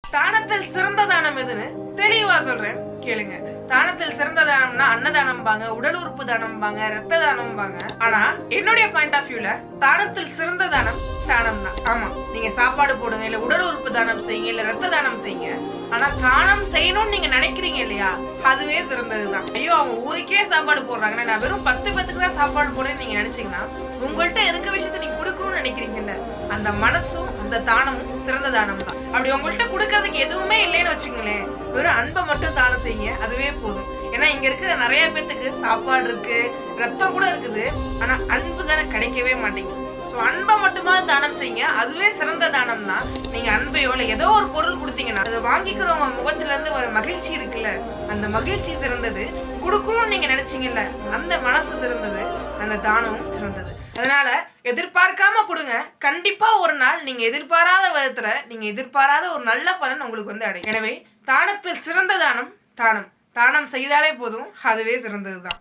தானத்தில் சிறந்த தானம் எதுன்னு தெளிவா சொல்றேன் கேளுங்க. தானத்தில் சிறந்த தானம்னா அன்னதானம் பாங்க, உடல் உறுப்பு தானம் பாங்க, ரத்த தானம் பாங்க. ஆனா என்னுடைய பாயிண்ட் ஆஃப் வியூல தானத்தில் சிறந்த தானம் தானம் தான். ஆமா, நீங்க சாப்பாடு போடுங்க, இல்ல உடல் உறுப்பு தானம் செய்யுங்க, இல்ல ரத்த தானம் செய்யுங்க. ஆனா தானம் செய்யணும்னு நீங்க நினைக்கிறீங்க இல்லையா, அதுவே சிறந்ததுதான். ஐயோ அவங்க ஊருக்கே சாப்பாடு போடுறாங்கன்னா நான் வெறும் 10 பேத்துக்கு தான் சாப்பாடு போடுறேன்னு நீங்க நினைச்சீங்கன்னா உங்கள்கிட்ட இருக்க விஷயத்த நீங்க கொடுக்கணும்னு நினைக்கிறீங்கல்ல, அந்த மனசும் அந்த தானமும் சிறந்த தானம் தான். அப்படி உங்கள்கிட்ட கொடுக்கறதுக்கு எதுவுமே இல்லைன்னு வச்சுங்களேன், வெறும் அன்பை மட்டும் தானம் செய்யுங்க, அதுவே போதும். ஏன்னா இங்க இருக்கிற நிறைய பேத்துக்கு சாப்பாடு இருக்கு, ரத்தம் கூட இருக்குது, ஆனா அன்பு தானே கிடைக்கவே மாட்டேங்குது. ஸோ அன்பை மட்டுமா தானம் செய்யுங்க, அதுவே சிறந்த தானம் தான். நீங்க அன்பையோ இல்லை ஏதோ ஒரு பொருள் கொடுத்தீங்கன்னா அதை வாங்கிக்கிறவங்க முகத்துல இருந்து ஒரு மகிழ்ச்சி இருக்குல்ல, அந்த மகிழ்ச்சி சிறந்தது. கொடுக்கணும்னு நீங்க நினைச்சீங்கல்ல, அந்த மனசு சிறந்தது, அந்த தானமும் சிறந்தது. அதனால எதிர்பார்க்காம கொடுங்க, கண்டிப்பா ஒரு நாள் நீங்க எதிர்பாராத விதத்துல நீங்க எதிர்பாராத ஒரு நல்ல பலன் உங்களுக்கு வந்து அடையும். எனவே தானத்தில் சிறந்த தானம் தானம். தானம் செய்தாலே போதும், அதுவே சிறந்ததுதான்.